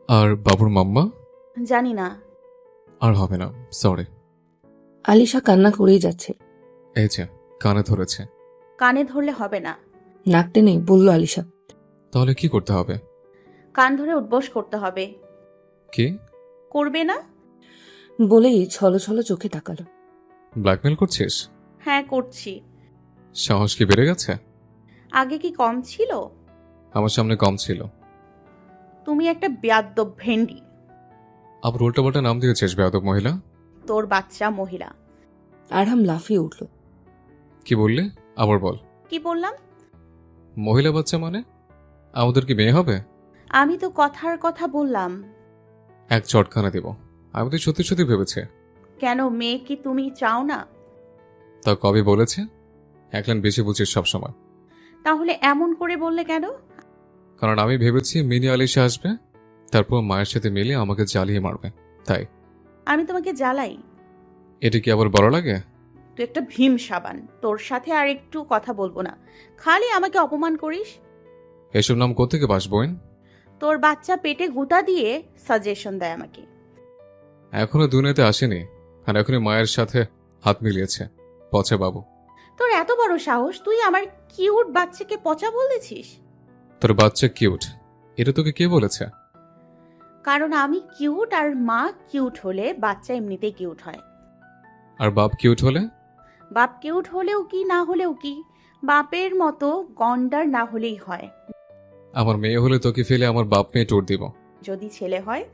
আর বাবুর মাম্মা? জানি না। আর হবে না, সরি। আলিশা কান্না করেই যাচ্ছে। এই যে কানে ধরেছে। কানে ধরলে হবে না। নাক টেনে বলল আলিশা। তাহলে কি করতে হবে? কান ধরে উঠবোস করতে হবে। কি? করবে না? বলেই ছলো ছলো চোখে তাকালো। ব্ল্যাকমেল করছিস? হ্যাঁ, করছি। সাহস কি বেড়ে গেছে? আগে কি কম ছিল? আমার সামনে কম ছিল। তুমি একটা বেয়াদ্দব ভেন্ডি। আবার উল্টাপাল্টা নাম দিয়েছিস বেয়াদব মহিলা। তোর বাচ্চা মহিলা। আরহাম লাফিয়ে উঠল। কি বললি? আবার বল। কি বললাম? মহিলা বাচ্চা মানে? আমাদের কি মেয়ে হবে? আমি তো কথার কথা বললাম। এক চটখানা দেব। আমি তো সত্যি সত্যি ভেবেছে। কেন, মেয়ে কি তুমি চাও না? তা কবে বলেছে? একলান বেশি বুঝিস সবসময়। তাহলে এমন করে বললে কেন? কারণ আমি ভেবেছি মিনি আলিশা আসবে, তারপর মায়ের সাথে মিলে আমাকে জ্বালিয়ে মারবে, তাই। আমি তোমাকে জ্বালাই? এটা কি আবার বড় লাগে? তুই একটা ভীম সাবান। তোর সাথে আর একটু কথা বলবো না। খালি আমাকে অপমান করিস। এসব নাম কোত্থেকে পাস বোন? তোর বাচ্চা পেটে গুঁতা দিয়ে সাজেশন দেয় আমাকে। এখনো দুনিয়াতে আসেনি, আর এখনই মায়ের সাথে হাত মিলিয়েছে। পচা বাবু। তোর এত বড় সাহস, তুই আমার কিউট বাচ্চাকে পচা বলেছিস? তোর বাচ্চা কিউট, এটা তোকে কে বলেছে? কারণ আমি কিউট আর মা কিউট হলে বাচ্চা এমনিতেই কিউট হয়। আর বাপ কিউট হলে? বাপ কিউট হলেও কি না হলেও কি, বাপের মতো গন্ডার না হলেই হয়। আমার মেয়ে হলে তোকে ফেলে আমার বাপ মেয়ে টোর দিব। যদি ছেলে হয়?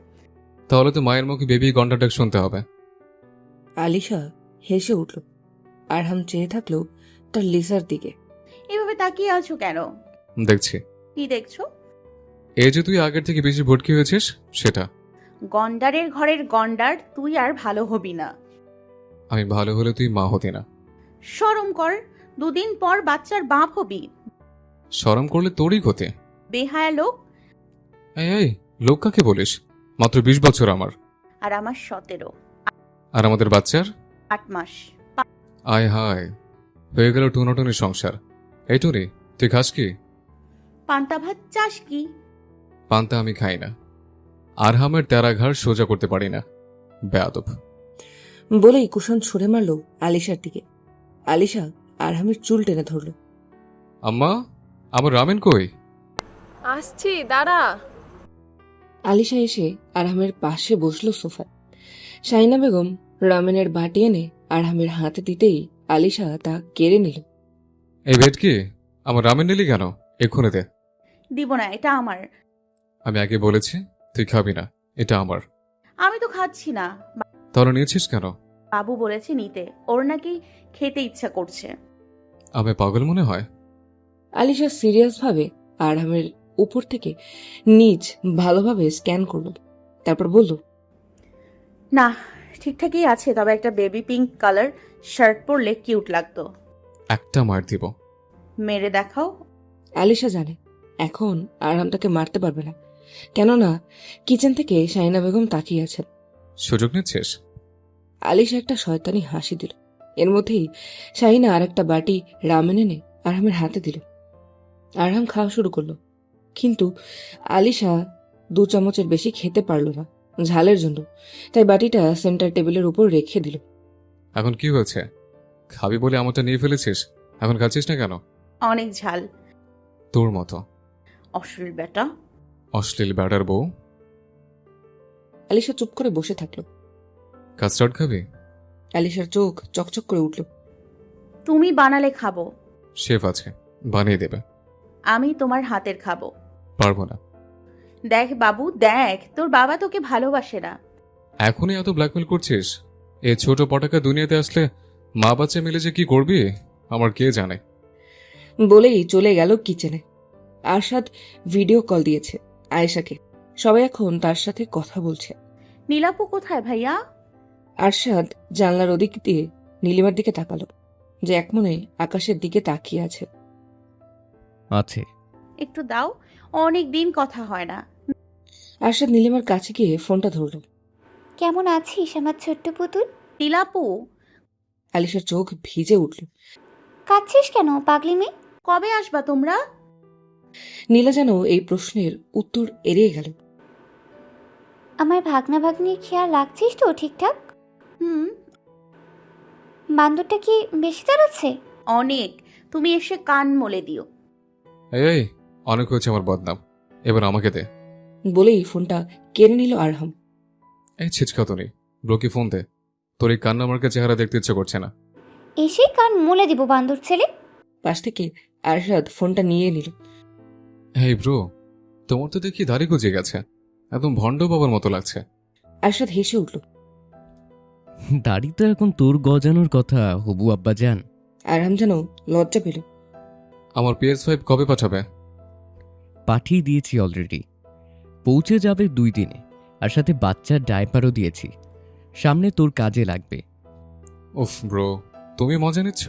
তাহলে তো মায়ের মুখে বেবি ঘন্টা ডাক শুনতে হবে। আলিশা হেসে উঠল। আরহাম চেয়ে থাকলো তার লিসার দিকে। এভাবে তাকিয়ে আছো কেন? দেখছি। কি দেখছো? এই যে তুই আগের থেকে বেশি ভটকি হয়েছিস, সেটা। গন্ডারের ঘরের গন্ডার তুই আর ভালো হবি না। আমি ভালো হলে তুই মা হতি না। শরম কর। দুদিন পর বাচ্চার বাপ হবি। শরম করলে তোরই ক্ষতি। বেহায়া লোক। এই লোক কাকে বলিস? মাত্র 20 বছর আমার। আর আমার 17। আর আমাদের বাচ্চার 8 মাস। আয় হায়, হয়ে গেল টুনোটুনি সংসার। এই টুনি, তুই খাস কি? পান্তা ভাত চাস কি? পান্তা আমি খাই না। আরহামের তেরা ঘাড় সোজা করতে পারি না, বেয়াদব। বলেই কুশন ছুঁড়ে মারল আলিশার দিকে। আলিশা আরহামের চুল টেনে ধরল। আম্মা, আমার রামেন কই? আসছি, দাঁড়া। আলিশা এসে আরহামের পাশে বসলো সোফায়। শাহিনা বেগম রামেনের বাটি এনে আরহামের হাতে দিতেই আলিশা তা কেড়ে নিল। এই ভেটকি, আমার রামেন নিলি কেন? এক্ষুনি দে। দিব না, এটা আমার। আমি আগে বলেছি তুই খাবি না, এটা আমার। আমি তো খাচ্ছি না। তাহলে নিয়েছিস কেন? বাবু বলেছে নিতে, ওর নাকি খেতে ইচ্ছা করছে। আমি পাগল মনে হয়? আলিশা সিরিয়াস ভাবে আরহামের উপর থেকে নিচ ভালোভাবে স্ক্যান করল। তারপর বলল, না, ঠিকঠাকই আছে, তবে একটা বেবি পিঙ্ক কালার শার্ট পরলে কিউট লাগতো। একটা মার দিব। মেরে দেখাও। আলিশা জানে এখন আরহাম তাকে মারতে পারবে না, কেননা কিচেন থেকে শাহিনা বেগম তাকিয়ে আছেন। সুযোগ নিচ্ছিস? আলিশা একটা শয়তানি হাসি দিল। এর মধ্যেই শাহিনা আর একটা বাটি রামেন এনে আরহামের হাতে দিল। আরহাম খাওয়া শুরু করলো, কিন্তু আলিশা 2 চামচের বেশি খেতে পারল না ঝালের জন্য। তাই বাটিটা সেন্টার টেবিলের উপর রেখে দিল। এখন কি হয়েছে? খাবি বলে আমারটা নিয়ে ফেলেছিস, এখন খাচ্ছিস না কেন? অনেক ঝাল। তোর মতো অশ্লীল বেটা। অশ্লীল ব্যাটার বউ। আলিশা চুপ করে বসে থাকলো। কাস্টার্ড খাবি? আলিশার চোখ চকচক করে উঠল। তুমি বানালে খাবো। শেফ আছে, বানিয়ে দেবে। আমি তোমার হাতের খাবো। পারবো না। দেখ বাবু, দেখ, তোর বাবা তোকে ভালোবাসে না। এখনই এত ব্ল্যাকমেল করছিস? এই ছোট পটাকা দুনিয়াতে আসলে মা বাচ্চা মিলে যে কি করবি আমার কে জানে। বলেই চলে গেল কিচেনে। আরশাদ ভিডিও কল দিয়েছে আয়েশাকে। সবাই এখন তার সাথে কথা বলছে। নীলাপু কোথায় ভাইয়া? আরশাদ জানলার ওদিক দিয়ে নীলিমার দিকে তাকালো, যে একমনে আকাশের দিকে তাকিয়ে আছে। আছে। একটু দাও, অনেক দিন কথা হয় না। আরশাদ নীলিমার কাছে গিয়ে ফোনটা ধরল। কেমন আছিস আমার ছোট্ট পুতুল? নীলাপু, আলিশার চোখ ভিজে উঠল। কাঁদছিস কেন পাগলি মেয়ে? কবে আসবা তোমরা? নীলা যেন এই প্রশ্নের উত্তর এড়িয়ে গেল। আমার ভাগনা ভাগ্নির খেয়াল রাখছিস তো ঠিকঠাক? হুম। বান্দরটা কি বেশি দাঁড়াচ্ছে? অনেক। তুমি এসে কান মলে দিও। এই অনেক হয়েছে আমার বদনাম, এবার আমাকে দে। বলেই ফোনটা কেড়ে নিল আরহাম। এই ছিচকাতনি, ব্রোকে ফোন দে। তোর এই কান্না মার্কা চেহারা দেখতে ইচ্ছে করছে না। এসেই কান মলে দিব বান্দর ছেলে। পাশ থেকে আরশাদ ফোনটা নিয়ে নিল। হেই ব্রো, তোমার তো দেখি দাড়ি গজিয়ে গেছে, একদম ভণ্ড বাবার মতো লাগছে। আরশাদ হেসে উঠল। দাড়ি তো এখন তোর গজানোর কথা হবু আব্বা যান। আরহাম যেন লজ্জা পেল। আমার PS5 কবে পাঠাবে? পাঠিয়ে দিয়েছি অলরেডি, পৌঁছে যাবে 2 দিনে, আর সাথে বাচ্চার ডায়পারও দিয়েছি। সামনে তোর কাজে লাগবে। উফ ব্রো, তুমি মজা নিচ্ছ?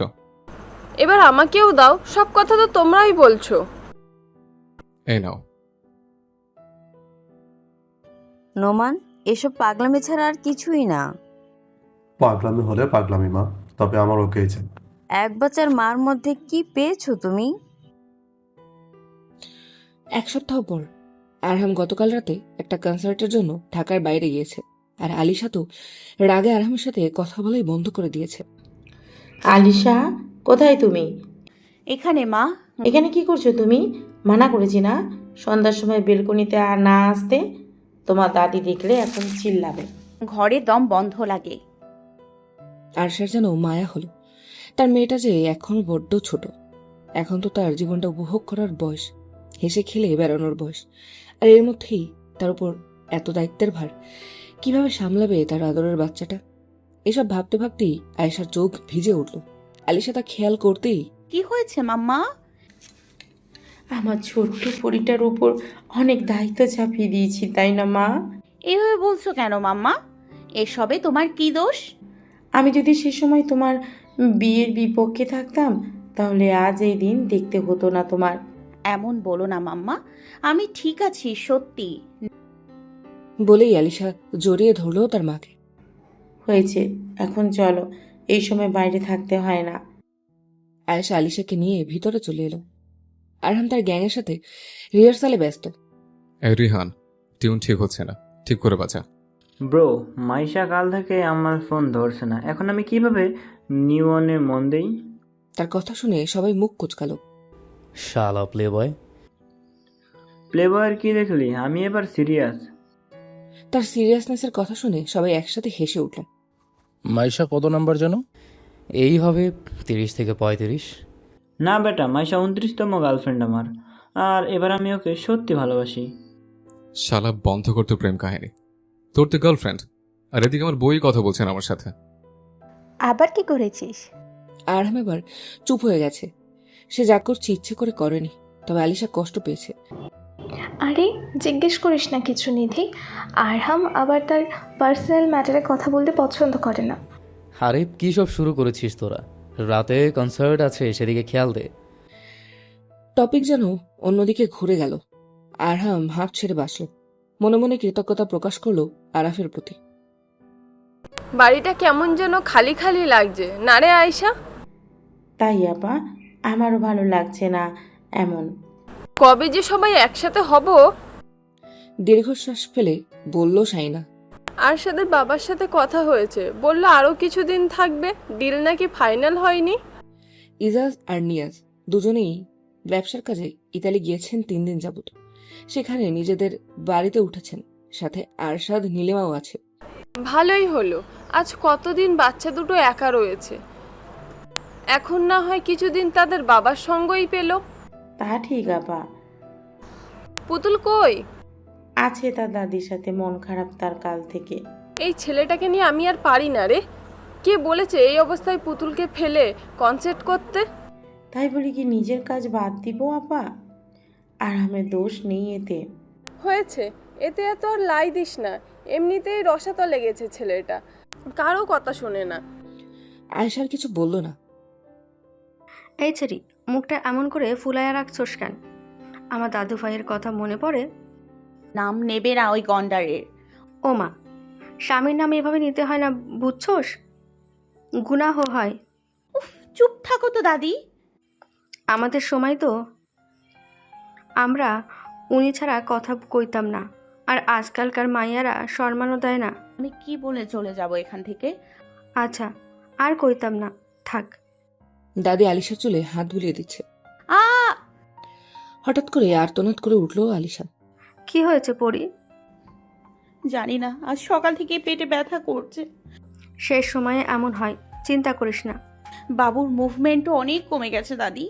এবার আমাকেও দাও, সব কথা তো তোমরাই বলছো। এই নাও। নোমান, এসব পাগলামি ছাড়া আর কিছুই না। পাগলামি হলে পাগলামি মা, তবে আমার ওকে চাই। এক বাচ্চার মার মধ্যে কি পেয়েছো তুমি? 1 সপ্তাহ পর আরহাম গতকাল রাতে একটা কনসার্টের জন্য ঢাকার বাইরে গিয়েছে, আর আলিশা তো রাগে আরহামের সাথে কথা বলাই বন্ধ করে দিয়েছে। আলিশা, কোথায় তুমি? এখানে মা। এখানে কি করছো তুমি? মানা করেছি না সন্ধ্যার সময় বেলকনিতে আর না আসতে। তোমার দাদি দেখলে এখন চিল্লাবে। ঘরে দম বন্ধ লাগে। আরশার যেন মায়া হলো। তার মেয়েটা যে এখন বড্ড ছোট, এখন তো তার জীবনটা উপভোগ করার বয়স, হেসে খেলে বেড়ানোর বয়স, আর এর মধ্যেই তার উপর এত দায়িত্বের ভার। কিভাবে সামলাবে তার আদরের বাচ্চাটা? এসব ভাবতে ভাবতেই আয়েশার চোখ ভিজে উঠল। আলিশা তা খেয়াল করতেই, কি হয়েছে মাম্মা? আমার ছোট্ট পরিটার উপর অনেক দায়িত্ব চাপিয়ে দিয়েছি, তাই না মা? এভাবে বলছো কেন মাম্মা? এসবে তোমার কি দোষ? আমি যদি সে সময় তোমার বিয়ের বিপক্ষে থাকতাম, তাহলে আজ এই দিন দেখতে হতো না তোমার। এমন বলো না মাম্মা, আমি ঠিক আছি সত্যি। বলেই আলিশা জড়িয়ে ধরল তার মাকে। হয়েছে, এখন চলো, এই সময় বাইরে থাকতে হয় না। আয়েশা আলিশাকে নিয়ে ভিতরে চলে এলো। আরহাম তার গ্যাংয়ের সাথে রিহার্সালে ব্যস্ত। এই রিহান, টিউন ঠিক হচ্ছে না, ঠিক করে বাঁচা। ব্রো, মাইশা কাল থেকে আমার ফোন ধরছে না, এখন আমি কিভাবে নিউনে মন দেই? তার কথা শুনে সবাই মুখ কুচকালো। শালা প্লে বয়। প্লেবয়ের কি দেখলি? আমি এবার সিরিয়াস। তার সিরিয়াসনেসের কথা শুনে সবাই একসাথে হেসে উঠল। মাইশা কত নাম্বার যেন? এই হবে 30 থেকে 35। না বেটা, মাইশা 29তম গার্লফ্রেন্ড আমার, আর এবার আমি ওকে সত্যি ভালোবাসি। শালা বন্ধ করতো প্রেম কাহিনী। তোর তো গার্লফ্রেন্ড, আর এদিকে আমার বই কথা বলছেন আমার সাথে। আবার কি করেছিস? আরহাম এবার চুপ হয়ে গেছে। সে যা করছে ইচ্ছে করে করেনি, তবে আলিশা কষ্ট পেয়েছে। আরে জিজ্ঞেস করিস না কিছু নিধি, আরহাম আবার তার পার্সোনাল ম্যাটারে কথা বলতে পছন্দ করে না। আরে কি সব শুরু করেছিস তোরা? রাতে কনসার্ট আছে, সেদিকে খেয়াল দে। টপিক যেন অন্যদিকে ঘুরে গেল। আরহাম হাঁপ ছেড়ে বাসল। মনে মনে কৃতজ্ঞতা প্রকাশ করলো আরাফের প্রতি। বাড়িটা কেমন যেন খালি খালি লাগছে না রে আয়শা? তাই আপা, আমারও ভালো লাগছে না এমন। কবে যে সবাই একসাথে হব? দীর্ঘশ্বাস ফেলে বলল শাইনা। আরশাদের বাবার সাথে কথা হয়েছে, বললো আরো কিছুদিন থাকবে, ডিল নাকি ফাইনাল হয়নি। ইজাজ আর নিয়াজ দুজনেই ব্যবসার কাজে ইতালি গিয়েছেন 3 দিন যাবত। সেখানে নিজেদের বাড়িতে উঠেছেন, সাথে আরশাদ নীলিমাও আছে। ভালোই হলো, আজ কতদিন বাচ্চা দুটো একা রয়েছে, এখন না হয় কিছুদিন তাদের বাবার সঙ্গই পেল। তা ঠিক আপা। পুতুল কই? আছে তার দাদির সাথে, মন খারাপ তার কাল থেকে। এই ছেলেটাকে নিয়ে আমি আর পারি না রে। কে বলেছে এই অবস্থায় পুতুলকে ফেলে কনসার্ট করতে? তাই বলি কি নিজের কাজ বাদ দিব আপা? আরামের দোষ নেই এতে। হয়েছে, এতে এত আর লাই দিস না, এমনিতেই রসাতলে গেছে ছেলেটা, কারো কথা শোনে না। আয়েশার কিছু বলল না। এই ছেড়ি, মুখটা এমন করে ফুলাইয়া রাখছোস কেন? আমার দাদু ভাইয়ের কথা মনে পড়ে? নাম নেবে না ওই গন্ডারের। ও মা, স্বামীর নাম এভাবে নিতে হয় না, বুঝছোস? গুনাহ হয়। উফ, চুপ থাকো তো দাদি। আমাদের সময় তো আমরা উনি ছাড়া কথা কইতাম না, আর আজকালকার মাইয়ারা সম্মানও দেয় না। আমি কি বলে চলে যাব এখান থেকে? আচ্ছা, আর কইতাম না, থাক। দাদি আলিশার চুলে হাত বুলিয়ে দিচ্ছে। আ হঠাৎ করে আর্তনাদ করে উঠল আলিশা। কি হয়েছে পরি? জানি না, আজ সকাল থেকে পেটে ব্যথা করছে। শেষ সময়ে এমন হয়, চিন্তা করিস না। বাবুর মুভমেন্টও অনেক কমে গেছে দাদি।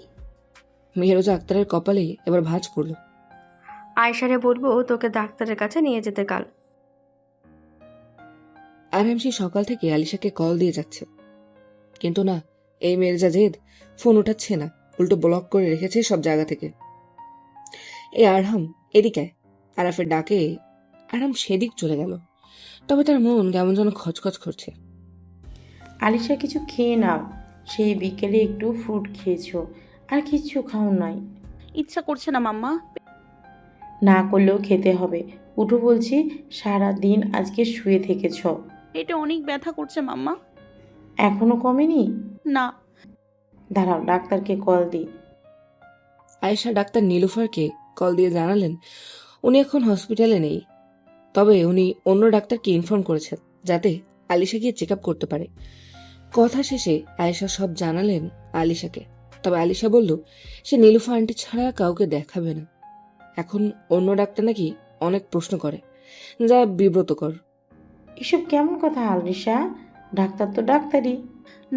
মেহরোজা আক্তারের কপালে এবার ভাঁজ পড়ল। আয়সারে বলবো তোকে ডাক্তারের কাছে নিয়ে যেতে কাল। আরহাম সেই সকাল থেকে আলিশাকে কল দিয়ে যাচ্ছে, কিন্তু না, এই মেয়ের যা জেদ, ফোন উঠাচ্ছে না, উল্টো ব্লক করে রেখেছে সব জায়গা থেকে। এই আরহাম, এদিকে আরাফের ডাকে আরহাম সেদিক চলে গেল, তবে তার মন কেমন যেন খচখচ করছে। আলিশা কিছু খেয়ে নাও, সেই বিকেলে একটু ফ্রুট খেয়েছো, আর কিচ্ছু খাও নাই। ইচ্ছা করছে না মাম্মা। না করলেও খেতে হবে। উঠো বলছি, সারা দিন আজকে শুয়ে থেকেছ। পেটে অনেক ব্যথা করছে মাম্মা। এখনো কমেনি? না। দাঁড়াও, ডাক্তারকে কল দিই। আয়েশা ডাক্তার নীলুফারকে কল দিয়ে জানালেন উনি এখন হসপিটালে নেই, তবে উনি অন্য ডাক্তারকে ইনফর্ম করেছেন যাতে আলিশা গিয়ে চেক আপ করতে পারে। কথা শেষে আয়েশা সব জানালেন আলিশাকে, তবে আলিশা বলল সে নীলুফা আন্টি ছাড়া কাউকে দেখাবে না। এখন অন্য ডাক্তার নাকি অনেক প্রশ্ন করে, যা বিব্রতকর। এসব কেমন কথা আলিশা? ডাক্তার তো ডাক্তারই।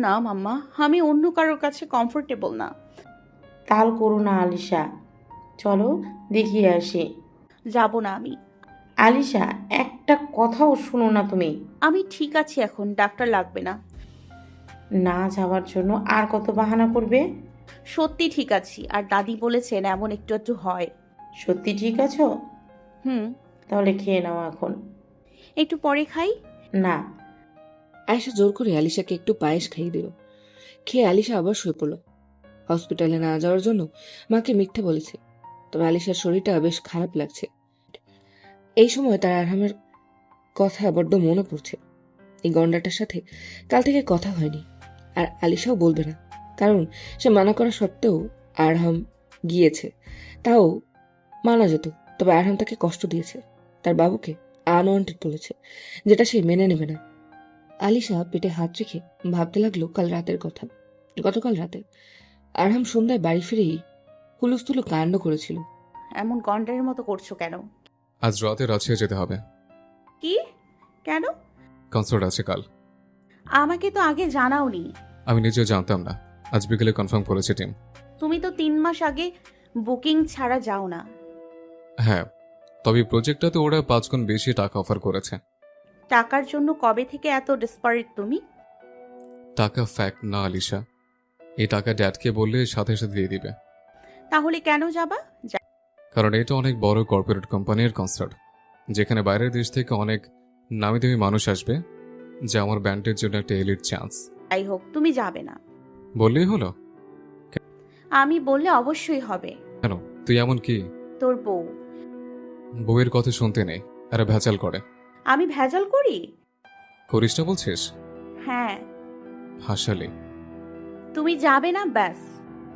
না মাম্মা, আমি অন্য কারোর কাছে কমফোর্টেবল না। তাল করো না আলিশা, চলো দেখিয়ে আসি। যাব না আমি। আলিশা, একটা কথাও শুনো না তুমি। আমি ঠিক আছি এখন, ডাক্তার লাগবে না। না যাওয়ার জন্য আর কত বাহানা করবে? সত্যি ঠিক আছি, আর দাদি বলেছেন এমন একটু একটু হয়। সত্যি ঠিক আছো? তাহলে খেয়ে নাও এখন। একটু পরে খাই। না। আয়েশা জোর করে আলিশাকে একটু পায়েস খাইয়ে দিল। খেয়ে আলিশা আবার শুয়ে পড়ল। হসপিটালে না যাওয়ার জন্য মাকে মিথ্যে বলেছে, তবে আলিশার শরীরটা বেশ খারাপ লাগছে। এই সময় তার আরহামের কথা বড্ড মনে পড়ছে। এই গন্ডাটার সাথে কাল থেকে কথা হয়নি, আর আলিশাও বলবে না, কারণ সে মানা করা সত্ত্বেও আরহাম গিয়েছে। তাও মানা যেত, তবে আরহাম তাকে কষ্ট দিয়েছে, তার বাবুকে আনওয়ান্টেড বলেছে, যেটা সে মেনে নেবে না। আলিশা পেটে হাত রেখে ভাবতে লাগলো কাল রাতের কথা। গতকাল রাতে আরহাম সন্ধ্যায় বাড়ি ফিরেই হুলুস্থুলু কাণ্ড করেছিল। এমন গন্ডারের মতো করছো কেন? আজ রাতে রাজশাহী যেতে হবে। কি? কেন? কনসার্ট আছে কাল। আমাকে তো আগে জানাওনি। আমি নিজেও জানতাম না, আজ বিকেলে কনফার্ম করেছে টিম। তুমি তো 3 মাস আগে বুকিং ছাড়া যাও না। হ্যাঁ, তবে প্রজেক্টটাতে ওরা 5 গুণ বেশি টাকা অফার করেছে। টাকার জন্য কবে থেকে এত ডেসপারেট তুমি? টাকা ফ্যাক্ট না আলিশা, এই টাকা ড্যাডকে বললে সাথে সাথে দিয়ে দিবে। তাহলে কেন যাবা? কারণ এটা অনেক বড় কর্পোরেট কোম্পানির কনসার্ট, যেখানে বাইরের দেশ থেকে অনেক নামি দামি মানুষ আসবে, যা আমার ব্যান্ডের জন্য একটা এলিট চান্স। যাই হোক, তুমি যাবে না। বললেই হলো। আমি বললে অবশ্যই হবে। কেন, তুই এমন কি? তোর বউ। বউয়ের কথা শুনতে নেই, এরা ভেজাল করে। আমি ভেজাল করি? করিস না বলছিস? হ্যাঁ। হাসালি। তুমি যাবে না ব্যাস।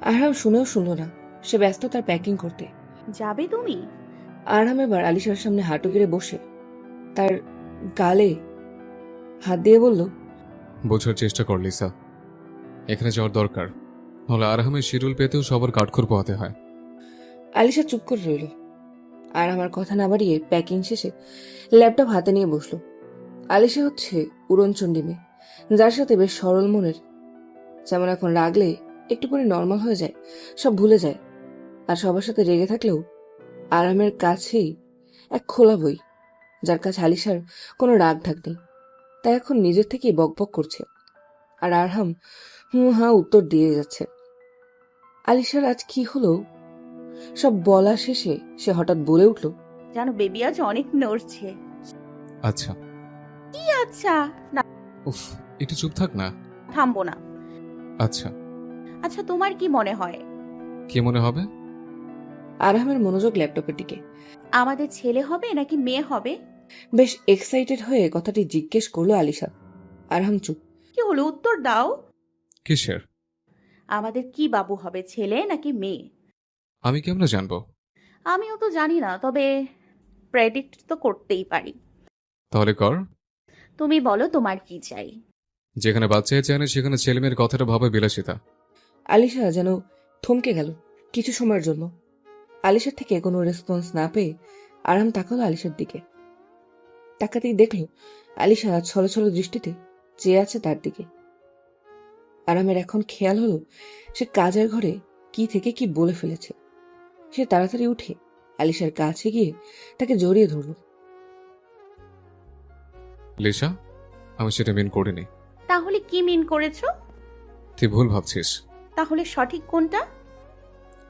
আরহাম শুনেও শুনল না, সে ব্যস্ত তার প্যাকিং করতে। যাবে তুমি? আরহাম এবার আলিশার সামনে হাঁটু গেড়ে বসে তার গালে হাত দিয়ে বলল, বোঝার চেষ্টা কর লিসা, এখানে যাওয়ার দরকার, নাহলে আরহামের শিডিউল পেতেও সবার কাঠখড় পোহাতে হয়। আলিশা চুপ করে রইল। আর আমার কথা না বাড়িয়ে প্যাকিং শেষে ল্যাপটপ হাতে নিয়ে বসলো। আলিশা হচ্ছে উড়নচণ্ডী মেয়ে, যার সাথে বেশ সরল মনের, যেমন এখন রাগলে একটু পরে নর্মাল হয়ে যায়, সব ভুলে যায়, আর সবার সাথে রেগে থাকলেও আরামের কাছেই এক খোলা বই, যার কাছে আলিশার কোনো রাগ ঢাক নেই। তাই এখন নিজের থেকেই বকবক করছে, আর আরহাম হা উত্তর দিয়ে যাচ্ছে। আলিশার আজ কি হলো সব বলা শেষে সে হঠাৎ বলে উঠল, জানো বেবি আজ অনেক নড়ছে। আচ্ছা। কি আচ্ছা? না। উফ, একটু চুপ থাক না। থামবো না। আচ্ছা। আচ্ছা, তোমার কি মনে হয়? কি মনে হবে? আরহামের মনোযোগ ল্যাপটপের দিকে। আমাদের ছেলে হবে নাকি মেয়ে হবে? বেশ এক্সাইটেড হয়ে কথাটি জিজ্ঞেস করলো আলিশা। আরহাম চুপ। কি হলো, উত্তর দাও। কিসের? আমাদের কি বাবু হবে, ছেলে নাকি মেয়ে? আমি কেমনে জানবো? আমিও তো জানি না, তবে প্রেডিক্ট তো করতেই পারি। তাহলে কর। তুমি বলো তোমার কি চাই? যেখানে বাচ্চাই চায় না সেখানে ছেলেমেয়ের কথাটা ভাবে বিলাসিতা। আলিশা যেন থমকে গেল কিছু সময়ের জন্য। আলিশার থেকে কোনো রেসপন্স না পেয়ে আরাম তাকালো আলিশার দিকে। তাকাতেই দেখল আলিশা ছলছল দৃষ্টিতে চেয়ে আছে তার দিকে। আরামের এখন খেয়াল হলো সে কাজের ঘরে কি থেকে কি বলে ফেলেছে। সে তাড়াতাড়ি উঠে আলিশার কাছে গিয়ে তাকে জড়িয়ে ধরল। লিসা, আমি সেটা মিন করিনি। তাহলে কি মিন করেছো? তুই ভুল ভাবছিস। তাহলে সঠিক কোনটা?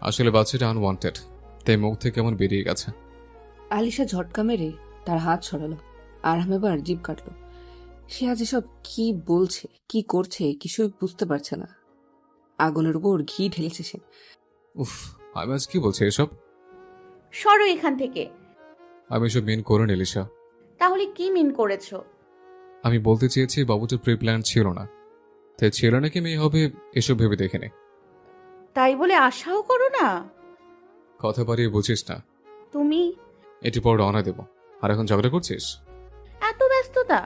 আসলে বাচ্চাটা আনওয়ান্টেড, তাই মুখ থেকে কেমন বেরিয়ে গেছে। আলিশা ঝটকা মেরে তার হাত সরালো। আরাম এবার জিভ কাটলো। সে আজ এসব কি বলছে কি করছে কিছুই বুঝতে পারছে না। আগুনের উপর ঘি ঢেলেছে সে। উফ, আমি আজ কি বলছি এসব? সরো এখান থেকে। আমি এসব মিন করিনি লিসা। তাহলে কি মিন করেছো? আমি বলতে চেয়েছি বাবুটার প্রি প্ল্যান ছিল না, তাই ছেলে নাকি মেয়ে হবে এসব ভেবে দেখেনি। তাই বলে আশাও করো না? কথা বাড়িয়ে বুঝিস না। তুমি এটি পর রওনা দেব, আর এখন ঝগড়া করছিস? এত ব্যস্ততা।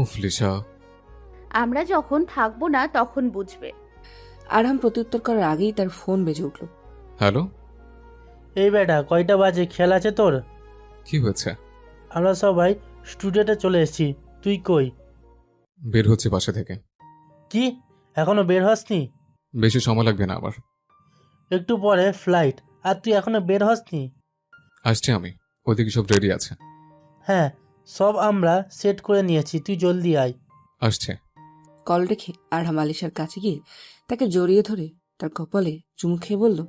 উফ লিসা। আমরা যখন থাকবো না তখন বুঝবে। আরাম প্রত্যুত্তর করার আগেই তার ফোন বেজে উঠল। হ্যালো। এই বেটা, কয়টা বাজে? খেয়াল আছে তোর? কি হয়েছে? আমরা সবাই স্টুডিওতে চলে এসেছি, তুই কই? বের হচ্ছে বাসা থেকে। কি এখনো বের হসনি? বেশি সময় লাগবে না আমার। একটু পরে ফ্লাইট, আর তুই এখনো বের হসনি? আসছি আমি, ওইদিকে সব রেডি আছে। হ্যাঁ, সব আমরা সেট করে নিয়েছি, তুই জলদি আয়। আসছে। কল রেখে আরাম আলিশার কাছে গিয়ে তাকে জড়িয়ে ধরে তার কপালে চুমু খেয়ে বলল,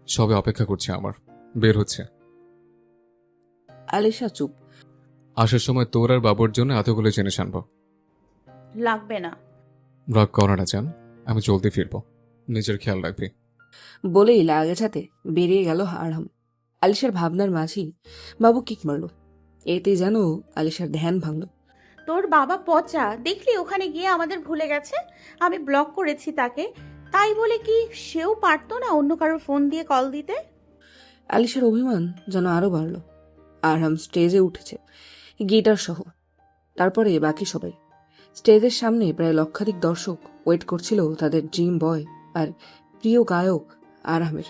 সবে অপেক্ষা করছে আমার, বের হচ্ছে। আলিশা চুপ। আসার সময় তোর আর বাবুর জন্য এতগুলো জিনিস আনবো। লাগবে না। রাগ করো না জান, আমি জলদি ফিরবো, নিজের খেয়াল রাখবি। বলেই লাগেজ হাতে বেরিয়ে গেল আরাম। আলিশার ভাবনার মাঝেই বাবু কিক মারল। এতেই যেন আলিশার ধ্যান ভাঙল। তোর বাবা পচা, দেখলি ওখানে গিয়ে আমাদের ভুলে গেছে। আমি ব্লক করেছি তাকে, তাই বলে কি সেও পারতো না অন্য কারোর ফোন দিয়ে কল দিতে? আলিশার অভিমান যেন আরো বাড়ল। আরাম স্টেজে উঠেছে গিটার সহ। তারপরে বাকি সবাই। স্টেজের সামনে প্রায় লক্ষাধিক দর্শক ওয়েট করছিল তাদের ড্রিম বয় আর প্রিয় গায়ক আরহামের।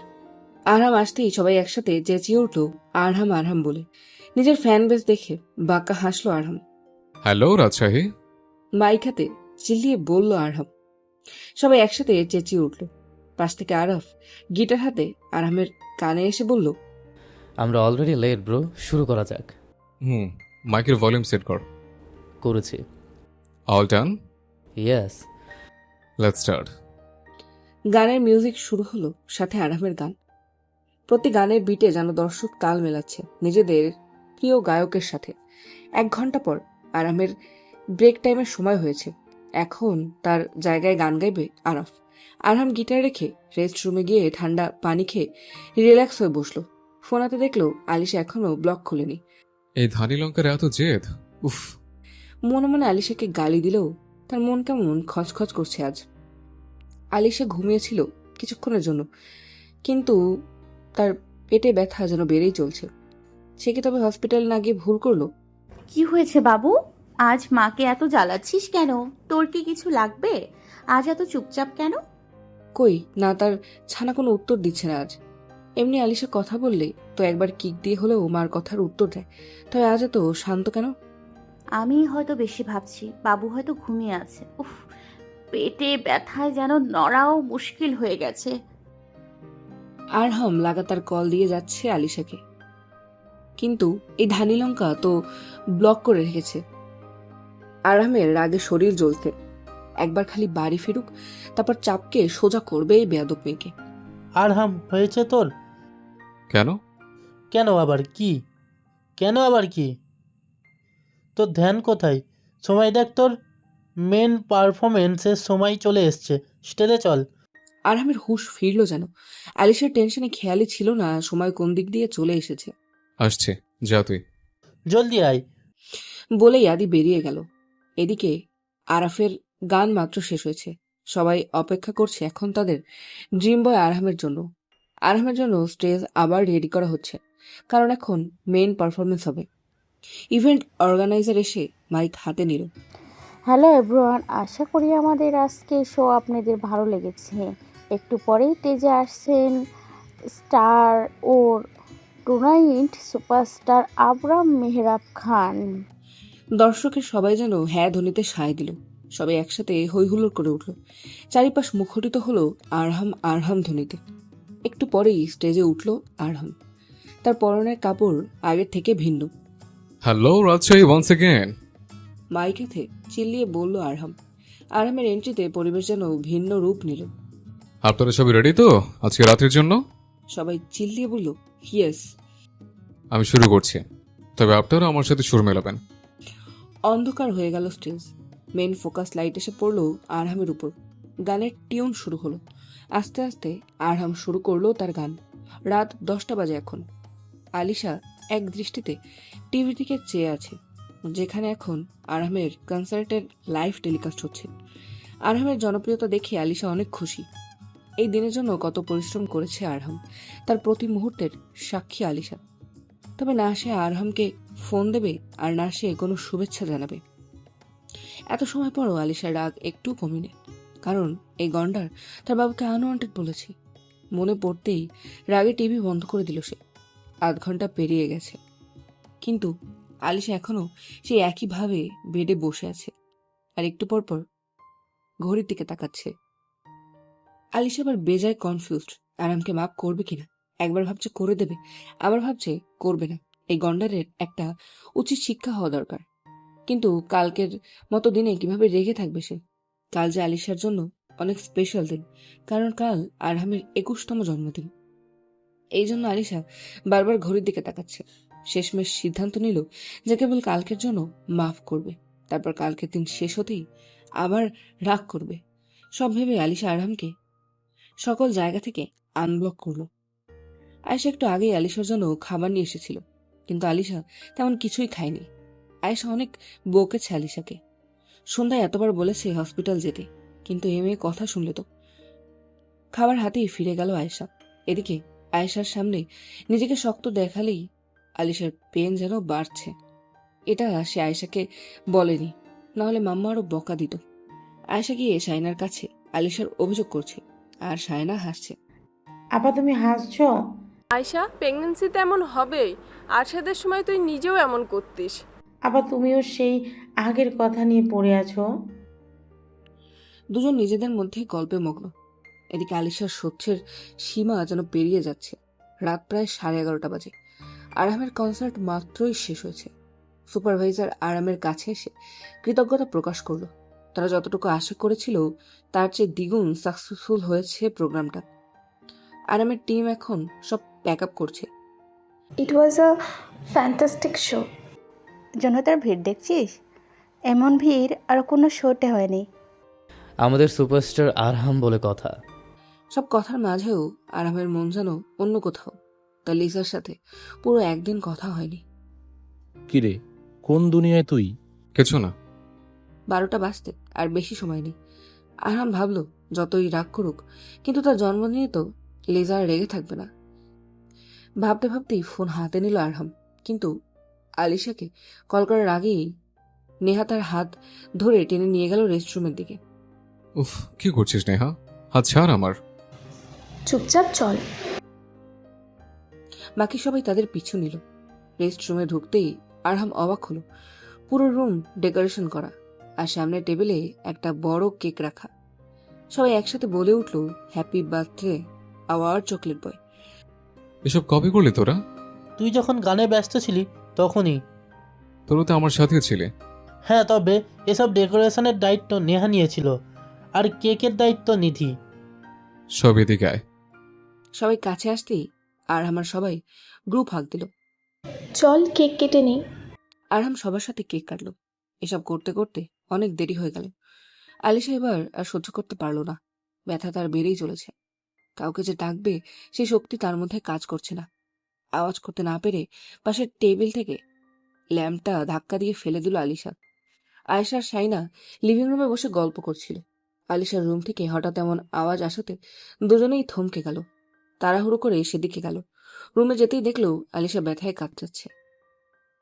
আরহাম আসতেই সবাই একসাথে চেঁচিয়ে উঠল আরহাম আরহাম বলে। নিজের ফ্যান বেস দেখে বাঁকা হাসলো আরহাম। হ্যালো রাজশাহী। মাইক হাতে চিল্লিয়ে বলল আরহাম। সবাই একসাথে চেঁচিয়ে উঠল। পাশ থেকে আরফ গিটার হাতে আরহামের কানে এসে বলল, আমরা অলরেডি লেট ব্রো, শুরু করা যাক। মাইকের ভলিউম সেট কর। করেছি। All done? Yes. Let's start. গানের মিউজিক শুরু হলো, সাথে আরহামের গান। প্রতি গানের বিটে যেন দর্শক তাল মেলাচ্ছে নিজেদের প্রিয় গায়কের সাথে। 1 ঘন্টা পর আরহামের ব্রেক টাইমের সময় হয়েছে। এখন তার জায়গায় গান গাইবে আরফ। আরহাম গিটার রেখে রেস্ট রুমে গিয়ে ঠান্ডা পানি খেয়ে রিল্যাক্স হয়ে বসলো। ফোন হাতে দেখলো আলিশা এখনো ব্লক খুলেনি। এই ধানি লঙ্কার এত জেদ! উফ। মনে মনে আলিশাকে গালি দিলেও তার মন কেমন খচখচ করছে আজ। আলিশা ঘুমিয়েছিল কিছুক্ষণের জন্য, কিন্তু তার পেটে ব্যথা যেন বেড়েই চলছে। সে কি তবে হসপিটাল না গিয়ে ভুল করলো? কি হয়েছে বাবু? আজ মাকে এত জ্বালাচ্ছিস কেন? তোর কি কিছু লাগবে? আজ এত চুপচাপ কেন? কই না, তার ছানা কোনো উত্তর দিচ্ছে না আজ। এমনি আলিশা কথা বললে তো একবার কিক দিয়ে হলেও মার কথার উত্তর দেয়, তবে আজ এত শান্ত কেন? আমি হয়তো বেশি ভাবছি, বাবু হয়তো ঘুমিয়ে আছে। উফ, পেটে ব্যথায় যেন নড়াও মুশকিল হয়ে গেছে। আরহাম লাগাতার কল দিয়ে যাচ্ছে আলিশাকে, কিন্তু এই ধানি লঙ্কা তো ব্লক করে রেখেছে। আরহামের রাগে শরীর জ্বলছে। একবার খালি বাড়ি ফিরুক, তারপর চাপকে সোজা করবে এই বেয়াদব মেয়েকে। আরহাম, হয়েছে তোর? কেন? কেন আবার কি? কেন আবার কি? তোর ধ্যান কোথায়? সময় দেখ, তোর মেন পারফরমেন্সের সময় চলে এসছে, স্টেজে চল। আরহামের হুঁশ ফিরল যেন। আলিশার টেনশনে খেয়ালই ছিল না সময় কোন দিক দিয়ে চলে এসেছে। আসছে, যা তুই। জলদি আয়। বলেই আদি বেরিয়ে গেল। এদিকে আরাফের গান মাত্র শেষ হয়েছে। সবাই অপেক্ষা করছে এখন তাদের ড্রিম বয় আরহামের জন্য। আরহামের জন্য স্টেজ আবার রেডি করা হচ্ছে। কারণ এখন মেইন পারফরমেন্স হবে। ইভেন্ট অর্গানাইজার এসে মাইক হাতে নিল। হ্যালো এভরিওয়ান, আশা করি আমাদের আজকে শো আপনাদের ভালো লেগেছে। একটু পরেই স্টেজে আসছেন স্টার ওর টুর্নামেন্ট সুপারস্টার আবরাম মেহরাব খান। দর্শকের সবাই যেন হ্যাঁ ধ্বনিতে সায় দিল। সবাই একসাথে হৈহুল্লোড় করে উঠল। চারিপাশ মুখরিত হলো আরহাম আরহাম ধ্বনিতে। একটু পরেই স্টেজে উঠল আরহাম। তার পরনের কাপড় আগের থেকে ভিন্ন। Hello Rajshahi once again. মাইকেতে চিল্লিয়ে বলল আরহাম। আরহামের এন্ট্রিতে পরিবেশ যেন ভিন্ন রূপ নিল। আপনারা সবাই রেডি তো আজকে রাতের জন্য? সবাই চিল্লিয়ে বলল ইয়েস। আমি শুরু করছি, তবে আপনারা আমার সাথে সুর মেলাবেন। অন্ধকার হয়ে গেল স্টেজ। মেন ফোকাস লাইট এসে পড়লো আরহামের উপর। গানের টিউন শুরু হলো। আস্তে আস্তে আরহাম শুরু করলো তার গান। রাত 10টা বাজে এখন। আলিশা এক দৃষ্টিতে টিভি থেকে চেয়ে আছে, যেখানে এখন আরহামের কনসার্টের লাইভ টেলিকাস্ট হচ্ছে। আরহামের জনপ্রিয়তা দেখে আলিশা অনেক খুশি। এই দিনের জন্য কত পরিশ্রম করেছে আরহাম, তার প্রতি মুহূর্তের সাক্ষী আলিশা। তবে না সে আরহামকে ফোন দেবে আর না সে কোনো শুভেচ্ছা জানাবে। এত সময় পরও আলিশার রাগ একটু কমেনি, কারণ এই গন্ডার তার বাবাকে আনওয়ান্টেড বলেছে। মনে পড়তেই রাগে টিভি বন্ধ করে দিল সে। আধ ঘন্টা পেরিয়ে গেছে, কিন্তু আলিশা এখনো সেই একইভাবে বেডে বসে আছে আর একটু পর পর ঘড়ির দিকে তাকাচ্ছে। আলিশা আবার বেজায় কনফিউজড আরামকে মাফ করবে কিনা। একবার ভাবছে করে দেবে, আবার ভাবছে করবে না। এই গন্ডারের একটা উচিত শিক্ষা হওয়া দরকার। কিন্তু কালকের মতো দিনে কিভাবে রেগে থাকবে সে? কাল যে আলিশার জন্য অনেক স্পেশাল দিন, কারণ কাল আরহামের 21তম জন্মদিন। এই জন্য আলিশা বারবার ঘড়ির দিকে তাকাচ্ছে। শেষমেশ সিদ্ধান্ত নিল যে কেবল কালকের জন্য মাফ করবে, তারপর কালকের দিন শেষ হতেই আবার রাগ করবে। সব ভেবে আলিশা আরহামকে সকল জায়গা থেকে আনব্লক করলো। আয়েশা একটু আগেই আলিশার জন্য খাবার নিয়ে এসেছিল, কিন্তু আলিশা তেমন কিছুই খায়নি। আয়েশা অনেক বকেছে আলিশাকে। সন্ধ্যায় এতবার বলেছে হসপিটাল যেতে, কিন্তু এ মেয়ে কথা শুনলে তো। খাবার হাতেই ফিরে গেল আয়েশা। এদিকে আয়েশার সামনে নিজেকে শক্ত দেখালেই আলিশার পেন যেন বাড়ছে। এটা সে আয়েশাকে বলেনি, নাহলে মাম্মা আরো বকা দিত। আয়েশা গিয়ে শায়নার কাছে আলিশার অভিযোগ করছে, আর শায়না হাসছে। আপা তুমি হাসছো? আয়শা, প্রেগনেন্সিতে এমন হবেই। আরশাদের সময় তুই নিজেও এমন করতিস। আপা তুমিও সেই আগের কথা নিয়ে পড়ে আছো? দুজন নিজেদের মধ্যে গল্পে মগ্ন। এদিকে আলিশার সহ্যের সীমা যেন পেরিয়ে যাচ্ছে। রাত প্রায় 11:30 বাজে। আরামের কনসার্ট মাত্রই শেষ হয়েছে। সুপারভাইজার আরামের কাছে এসে কৃতজ্ঞতা প্রকাশ করলো। তারা যতটুকু আশা করেছিল তার চেয়ে দ্বিগুণ সাকসেসফুল হয়েছে প্রোগ্রামটা। আরামের টিম এখন সব প্যাক আপ করছে। ইট ওয়াজ আ ফ্যান্টাস্টিক শো। জনতার ভিড় দেখছিস? এমন ভিড় আর কোনো শোতে হয়নি। আমাদের সুপারস্টার আরহাম বলে কথা। সব কথার মাঝেও আরামের মন যেন অন্য কোথাও। তার লিসার সাথে পুরো একদিন কথা হয়নি। কিরে, কোন দুনিয়ায় তুই? কিছু না। 12টা বাজতে আর বেশি সময় নেই। আরহাম ভাবলো যতই রাগ করুক, কিন্তু তার জন্মদিনে তো লিজা আর রেগে থাকবে না। ভাবতে ভাবতেই ফোন হাতে নিল আরহাম, কিন্তু আলিশাকে কল করার আগেই নেহা তার হাত ধরে টেনে নিয়ে গেল রেস্টরুমের দিকে। উফ, কি করছিস নেহা? হাত ছাড় আমার। চুপচাপ চল। বাকি সবাই তাদের পিছু নিল। রেস্টরুমে ঢুকতেই আরহাম অবাক হলো। পুরো রুম ডেকোরেশন করা, আর সামনের টেবিলে একটা বড় কেক রাখা। সবাই একসাথে বলে উঠল, happy birthday our chocolate boy. এসব কবে করলি তোরা? তুই যখন গানে ব্যস্ত ছিলি তখনই। তোরা তো আমার সাথে ছিলে। হ্যাঁ, তবে এসব ডেকোরেশনের দায়িত্ব নেহা নিয়েছিল, আর কেকের দায়িত্ব নিধি। সব এদিকে আয়। সবাই কাছে আসতেই আরহাম সবাই গ্রুপ হাঁক দিল। চল কেক কেটে নেই। আরহাম সবার সাথে কেক কাটলো। এসব করতে করতে অনেক দেরি হয়ে গেল। আলিশা এবার আর সহ্য করতে পারলো না। ব্যথা তার বেড়েই চলেছে। কাউকে যে ডাকবে সেই শক্তি তার মধ্যে কাজ করছে না। আওয়াজ করতে না পেরে পাশের টেবিল থেকে ল্যাম্পটা ধাক্কা দিয়ে ফেলে দিল আলিশা। আয়েশা আর শাইনা লিভিং রুমে বসে গল্প করছিল। আলিশার রুম থেকে হঠাৎ এমন আওয়াজ আসাতে দুজনেই থমকে গেল। তাড়াহুড়ো করে সেদিকে গেল। রুমে যেতেই দেখলো আলিশা ব্যথায় কাতরাচ্ছে।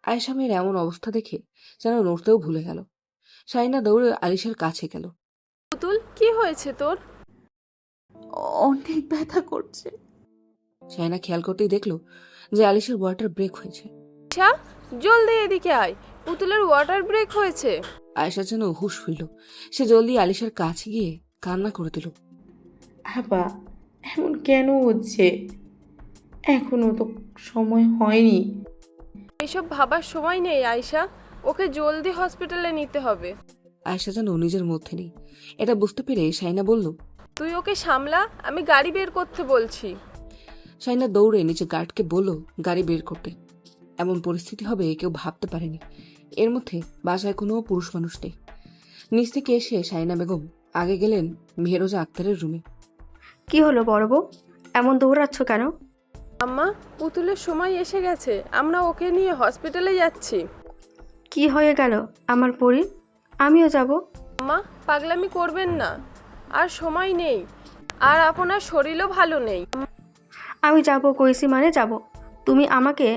আয়েশা মেয়ের এমন অবস্থা দেখে যেন নড়তেও ভুলে গেল। শাহিনা দৌড়ে আলিশার কাছে গেল। পুতুল, কি হয়েছে তোর? অনেক ব্যথা করছে। শাহিনা খেয়াল করতেই দেখলো যে আলিশার ওয়াটার ব্রেক হয়েছে। আয়শা, জলদি এদিকে আয়, পুতুলের ওয়াটার ব্রেক হয়েছে। আয়েশা যেন হুঁশ ফিরল। সে জলদি আলিশার কাছে গিয়ে কান্না করে দিল। আপা, এমন কেন হচ্ছে? এখনো তো সময় হয়নি। এসব ভাবার সময় নেই আয়শা, ওকে জলদি হসপিটালে নিতে হবে। আয়েশা যেন নিজের মধ্যে নেই। এটা বুঝতে পেরে শাহিনা বলল, তুই ওকে সামলা, আমি গাড়ি বের করতে বলছি। শাহিনা দৌড়ে নিচে গার্ডকে বলল গাড়ি বের করতে। এমন পরিস্থিতি হবে কেউ ভাবতে পারেনি। এর মধ্যে বাসায় কোনো পুরুষ মানুষ নেই। নিচ থেকে এসে শাহিনা বেগম আগে গেলেন মেহেরোজা আক্তারের রুমে। কি হলো বড় বউ, এমন দৌড়াচ্ছ কেন? আম্মা, পুতুলের সময় এসে গেছে, আমরা ওকে নিয়ে হসপিটালে যাচ্ছি। কি হয়ে গেল আমার পরি? আমিও যাব। আম্মা, পাগলামি করবেন না, আর সময় নেই, আর আপনার শরীরও ভালো নেই। আমি যাব কইছি মানে যাব, তুমি আমাকে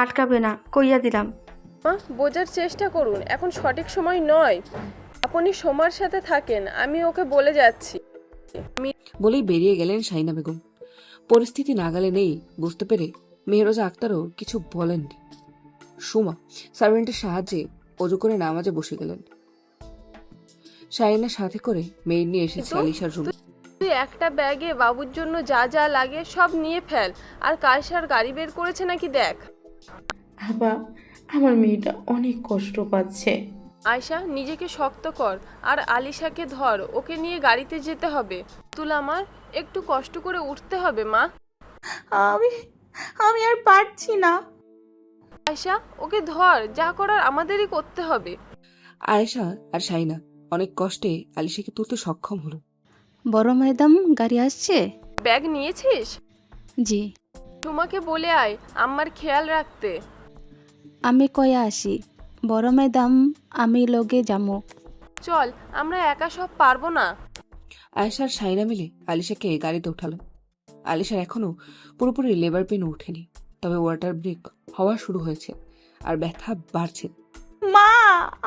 আটকাবে না, কইয়া দিলাম। মা, বোঝার চেষ্টা করুন, এখন সঠিক সময় নয়। আপনি সময়ের সাথে থাকেন, আমি ওকে বলে যাচ্ছি। বলেই বেরিয়ে গেলেন শাহিনা বেগম। পরিস্থিতি নাগালে নেই বুঝতে পেরে মেহেরোজা আক্তারও কিছু বলেননি। সুমা সার্ভেন্টের সাহায্যে অজু করে নামাজে বসে গেলেন। শাহিনা সাথে করে মেয়ের নিয়ে এসেছে আলিশার রুমে। তুই একটা ব্যাগে বাবুর জন্য যা যা লাগে সব নিয়ে ফেল, আর কায়সার গাড়ি বের করেছে নাকি দেখ। আপা, আমার মেয়েটা অনেক কষ্ট পাচ্ছে। আয়শা, নিজেকে শক্ত কর, আর আলিশাকে ধর, ওকে নিয়ে গাড়িতে যেতে হবে। তুল আমার, একটু কষ্ট করে উঠতে হবে মা। আমি আর পারছি না। আয়শা, ওকে ধর, যা করার আমাদেরই করতে হবে। আয়েশা আর শাহিনা অনেক কষ্টে আলিশাকে তুলতে সক্ষম হলো। বড় ম্যাডাম, গাড়ি আসছে? ব্যাগ নিয়েছিস? জি। তোমাকে বলে আয় আমার খেয়াল রাখতে। আমি কয়া আসি। বড় ম্যাডাম, আমি লগে যামু। চল, আমরা একা সব পারবো না। আয়েশা আর শাহিনা মিলে আলিশাকে গাড়িতে উঠালো। আলিশার এখনো পুরোপুরি লেবার পেন ওঠেনি, তবে ওয়াটার ব্রেক হওয়া শুরু হয়েছে আর ব্যথা বাড়ছে। মা,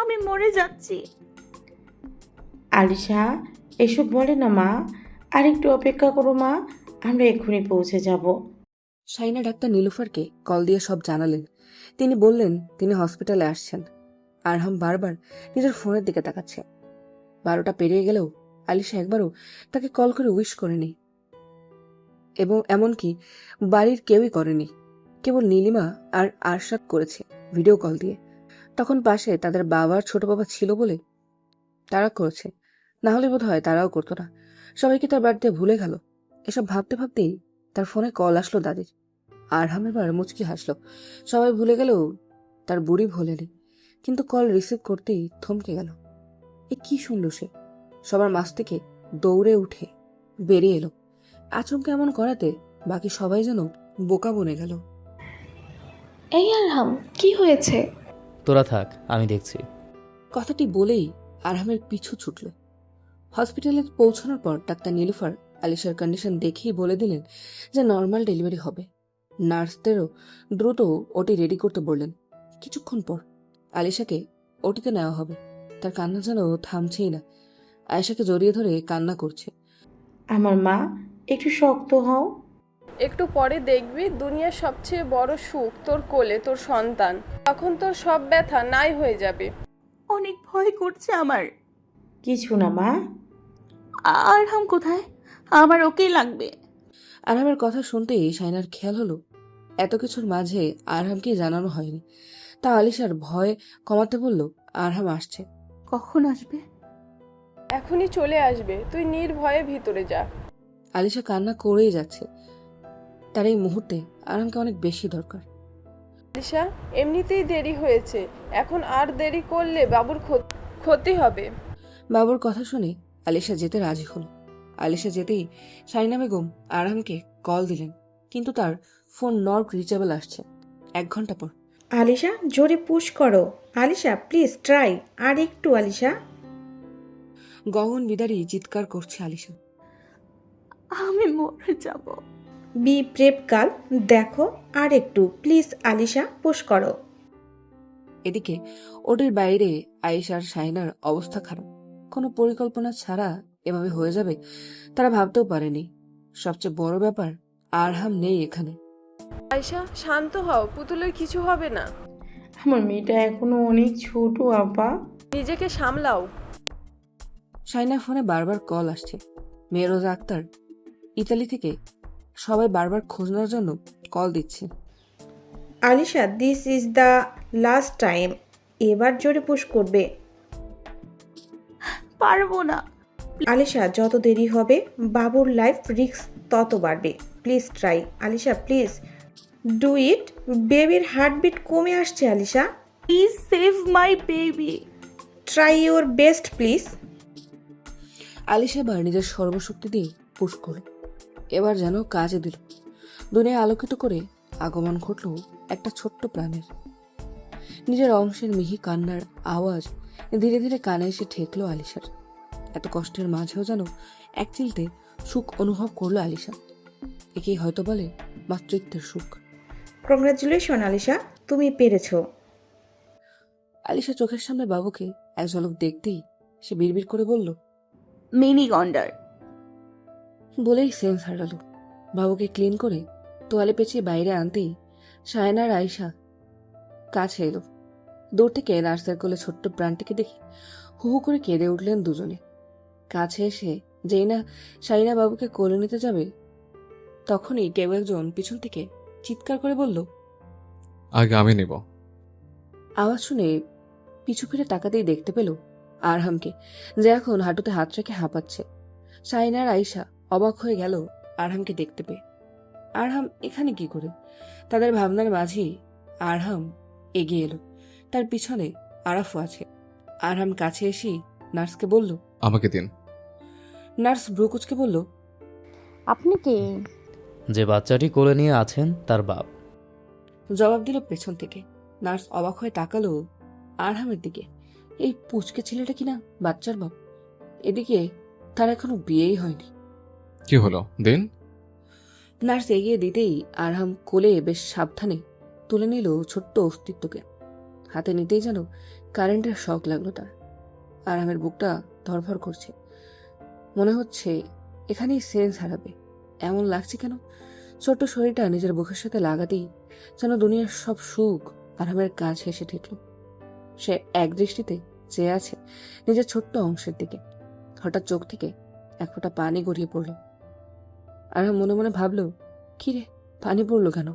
আমি মরে যাচ্ছি। আলিশা, এসব বলে না মা, আর একটু অপেক্ষা করো মা, আমরা এক্ষুনি পৌঁছে যাব। শাহিনা ডাক্তার নীলুফারকে কল দিয়ে সব জানালেন। তিনি বললেন তিনি হসপিটালে আসছেন। আরহাম বারবার নিজের ফোনের দিকে তাকাচ্ছে। 12টা পেরিয়ে গেলেও আলিশা একবারও তাকে কল করে উইশ করেনি, এবং এমনকি বাড়ির কেউই করেনি। কেবল নীলিমা আর আরশাদ করেছে ভিডিও কল দিয়ে। তখন পাশে তাদের বাবার ছোট বাবা ছিল বলে তারা করেছে, না হলে বোধ হয় তারাও করতো না। সবাইকে তার বাড়িতে ভুলে গেল। এসব ভাবতে ভাবতেই তার ফোনে কল আসলো দাদির। আরহাম এবার মুচকি হাসলো। সবাই ভুলে গেলেও তার বুড়ি ভোলেনি, কিন্তু কল রিসিভ করতেই থমকে গেল। এ কি শুনল সে? সবার মাঝ থেকে দৌড়ে উঠে বেরিয়ে এলো। আচমকা এমন করাতে বাকি সবাই যেন বোকা বনে গেল। এই আরহাম, কি হয়েছে? তোরা থাক, আমি দেখছি। কথাটি বলেই আরহামের পিছু ছুটল। হসপিটালে পৌঁছানোর পর ডাক্তার নীলুফার আলিশার কন্ডিশন দেখেই বলে দিলেন যে নর্মাল ডেলিভারি হবে। নার্সদেরও দ্রুত ওটি রেডি করতে বললেন। কিছুক্ষণ পর আলিশাকে ওটিতে নেওয়া হবে। তার কান্না যেন থামছেই না। আয়েশাকে জড়িয়ে ধরে কান্না করছে। আমার মা, একটু শক্ত হও। একটু পরে দেখবি দুনিয়ার সবচেয়ে বড় সুখ তোর কোলে তোর সন্তান। তখন তোর সব ব্যথা নাই হয়ে যাবে। অনেক ভয় করছে আমার। কিছু না মা। আরহাম কোথায়? আমার ওকেই লাগবে। আরহামের কথা শুনতেই শাহিনার খেয়াল হলো এত কিছুর মাঝে আরহামকে জানানো হয়নি। তা আলিশার ভয় কমাতে বলল, আরহাম আসছে। কখন আসবে? এখনই চলে আসবে, তুই নির্ভয়ে ভিতরে যা। আলিশা কান্না করেই যাচ্ছে। তার এই মুহূর্তে আরহামকে অনেক বেশি দরকার। আলিশা, এমনিতেই দেরি হয়েছে, এখন আর দেরি করলে বাবুর ক্ষতি হবে। বাবুর কথা শুনে আলিশা যেতে রাজি হলো। আলিশা যেতেই শাহিনা বেগম আরহামকে কল দিলেন, কিন্তু তার ফোন নট রিচেবল আসছে। 1 ঘন্টা পর। আলিশা, জোরে পুশ করো। আলিশা, প্লিজ ট্রাই, আর একটু। আলিশা। গগন বিদারী চিৎকার করছে আলিশা। আমি মরে যাব। বি প্রেপ গার্ল, দেখো আর একটু প্লিজ আলিশা, পুশ করো। এদিকে ওটির বাইরে আয়েশা আর শাহিনার অবস্থা খারাপ। কোনো পরিকল্পনা ছাড়া এভাবে হয়ে যাবে তারা ভাবতেও পারেনি। সবচেয়ে বড় ব্যাপার, আরহাম নেই এখানে। আয়শা শান্ত হও, পুতুলের কিছু হবে না। আমার মেয়েটা এখনো অনেক ছোট আপা। নিজেকে সামলাও। শাহিনার ফোনে বারবার কল আসছে। মেহরোজা আক্তার, ইতালি থেকে সবাই বারবার খোঁজ নেওয়ার জন্য কল দিচ্ছে। Alisha, this is the last time, এবার জোরে পুশ করবে। পারবো না। আলিশা, যত দেরি হবে বাবুর লাইফ রিস্ক তত বাড়বে। Please try Alisha, please do it. বেবির হার্টবিট কমে আসছে Alisha. Please save my baby. Try your best please. Alisha এবার নিজের সর্বশক্তি দিয়ে পুশ করল। এবার যেন কাজে দিল। দুনিয়া আলোকিত করে আগমন ঘটল একটা ছোট্ট প্রাণের। নিজের অংশের মিহি কান্নার আওয়াজ ধীরে ধীরে কানে এসে ঠেকলো আলিশার। এত কষ্টের মাঝেও যেন এক চিলতে সুখ অনুভব করলো আলিশা। একেই হয়তো বলে মাতৃত্বের সুখ। কংগ্রাচুলেশন আলিশা, তুমি পেরেছো। আলিশা চোখের সামনে বাবুকে এক ঝলক দেখতেই সে বিড়বিড় করে বলল, মিনি গন্ডার। বলেই সেন্স হারালো। বাবুকে ক্লিন করে তোয়ালে পেঁচিয়ে বাইরে আনতেই শায়না আর আয়েশা কাছে এলো। দূর থেকে নার্সের কোলে ছোট্ট প্রাণটিকে দেখে হু হু করে কেঁদে উঠলেন দুজনে। কাছে এসে যেই না শাইনা বাবুকে কোলে নিতে যাবে, তখনই কেউ একজন পিছন থেকে চিৎকার করে বলল, আগে আমি নেব। আওয়াজ শুনে পিছু ফিরে তাকাতেই দেখতে পেল আরহামকে, যে এখন হাঁটুতে হাত রেখে হাঁপাচ্ছে। শাইনা আর আয়েশা অবাক হয়ে গেল আরহামকে দেখতে পেয়ে। আরহাম এখানে কি করে? তাদের ভাবনার মাঝেই আরহাম এগিয়ে এলো। তার পিছনে আরাফও আছে। আরহাম কাছে এসেই নার্সকে বলল, আমাকে দিন। নার্স ব্রুকুচকে বলল, আপনি কে? যে বাচ্চাটি কোলে নিয়ে আছেন তার বাপ। জবাব দিল পেছন থেকে। নার্স অবাক হয়ে তাকালো আরহামের দিকে। এই পুচকে ছেলেটা কিনা বাচ্চার বাপ। এদিকে তার এখনো বিয়েই হয়নি। কি হলো, দিন। নার্স এগিয়ে দিতেই আরহাম কোলে বেশ সাবধানে তুলে নিল ছোট্ট অস্তিত্বকে। হাতে নিতেই যেন কারেন্টের শক লাগলো তার। আরহামের বুকটা ধরফর করছে। মনে হচ্ছে এখানেই সেন্স হারাবে। এমন লাগছে কেন? ছোট্ট শরীরটা নিজের বুকের সাথে লাগাতেই যেন দুনিয়ার সব সুখ আরহামের কাছে এসে ঠেকল। সে এক দৃষ্টিতে চেয়ে আছে নিজের ছোট্ট অংশের দিকে। হঠাৎ চোখ থেকে এক ফোঁটা পানি গড়িয়ে পড়ল। আরহাম মনে মনে ভাবল, কি রে, পানি পড়লো কেন?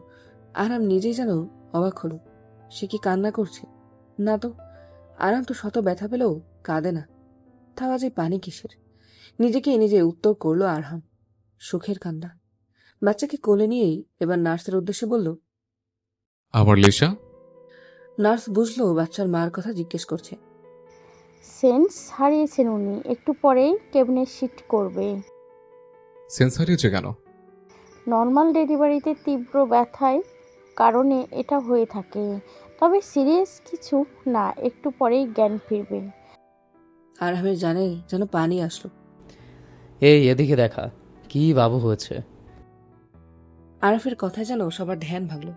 আরহাম নিজেই যেন অবাক হলো। সে কি কান্না করছে? না তো, আরহাম তো শত ব্যথা পেলেও কাঁদে না। তাও আজ এই পানি কিসের? নিজেকে নিজে উত্তর করলো আরহাম, সুখের কান্না। বাচ্চাকে কোলে নিয়েই এবার নার্সের উদ্দেশ্যে বলল, আমার লিসা। নার্স বুঝলো বাচ্চার মার কথা জিজ্ঞেস করছে। সেন্স হারিয়েছেন উনি, একটু পরেই কেবিনে শিফট করবে। সেন্স হারিয়েছে কেন? নর্মাল ডেলিভারিতে তীব্র ব্যথায় কারণে এটা হয়ে থাকে, তবে সিরিয়াস কিছু না, একটু পরেই জ্ঞান ফিরবে। আরহামের জানে যেন পানি আসলো। এই এদিকে দেখা, কি বাবু হয়েছে। আরাফের কথায় যেন সবার ধ্যান ভাগলো।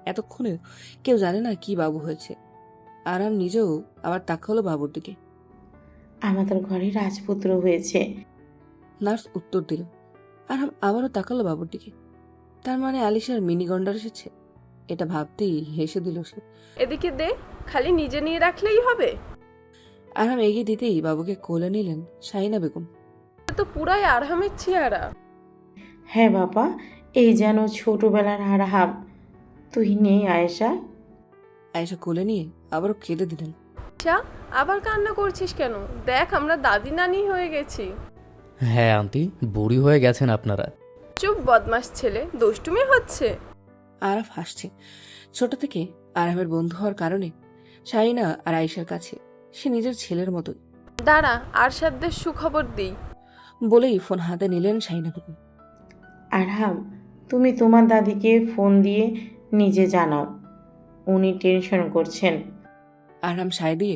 এতক্ষণে কেউ জানে না কি বাবু হয়েছে। আরাম নিজেও আবার তাকালো বাবুর দিকে। আমাদের ঘরে রাজপুত্র হয়েছে। নার্স উত্তর দিল। আরাম আবারও তাকালো বাবুর দিকে। তার মানে আলিশার মিনি গন্ডার এসেছে। এটা ভাবতেই হেসে দিল সে। এদিকে দে, খালি নিজে নিয়ে রাখলেই হবে। আরাম এগিয়ে দিতেই বাবুকে কোলে নিলেন শাহিনা বেগম। তো পুরাই আরহামের চেহারা। হ্যাঁ বাবা, এই যেন ছোটবেলার আরহাম। তুই নেই আয়েশা। আয়েশা কোলে নিয়ে আবারও কেঁদে দিলেন। আচ্ছা, আবার কান্না করছিস কেন? দেখ, আমরা দাদি নানি হয়ে গেছি। হ্যাঁ আন্টি, বুড়ি হয়ে গেছেন আপনারা। চুপ বদমাস ছেলে, দুষ্টুমি হচ্ছে। আরাফ হাসছে। ছোট থেকে আরামের বন্ধু হওয়ার কারণে শাহিনা আর আয়েশার কাছে সে নিজের ছেলের মতোই। দাঁড়া, আরশাদদের সুখবর দিই। বলেই ফোন হাতে নিলেন শাহিনা বেগম। আরহাম, তুমি তোমার দাদিকে ফোন দিয়ে নিজে জানাও, উনি টেনশন করছেন। আরহাম সায় দিয়ে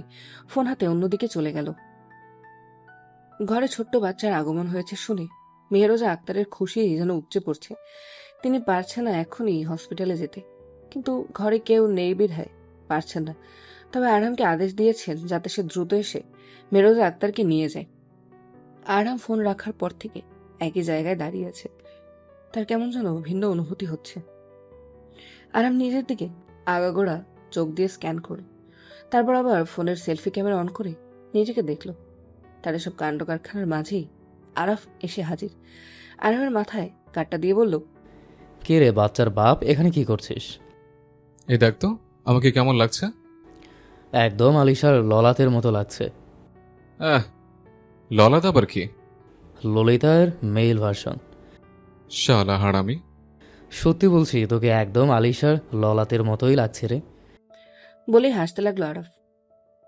ফোন হাতে অন্যদিকে চলে গেল। ঘরে ছোট্ট বাচ্চার আগমন হয়েছে শুনে মেহরোজা আক্তারের খুশি যেন উপচে পড়ছে। তিনি পারছেন না এখনই হসপিটালে যেতে, কিন্তু ঘরে কেউ নেই বিধায় পারছেন না। তবে আরহামকে আদেশ দিয়েছেন যাতে সে দ্রুত এসে মেরোজা আক্তারকে নিয়ে যায়। আরহাম ফোন রাখার পর থেকে একই জায়গায় দাঁড়িয়ে আছে। তার কেমন যেন ভিন্ন অনুভূতি হচ্ছে। আরহাম নিজের দিকে আগাগোড়া চোখ দিয়ে স্ক্যান করে তারপর আবার ফোনের সেলফি ক্যামেরা অন করে নিজেকে দেখল। তার এসব কাণ্ড কারখানার মাঝেই আরাফ এসে হাজির। আরহামের মাথায় কাটটা দিয়ে বলল, কে রে বাচ্চার বাপ, এখানে কি করছিস? এই দেখ তো আমাকে কেমন লাগছে। একদম আলিশার ললাতের মতো লাগছে। ললাত আবার কি? ললিতার মেল ভার্সন। শালা হারামি। সত্যি বলছি, তোকে একদম আলিশার ললাতের মতোই লাগছে রে। বলে হাসতে লাগলো আরাফ।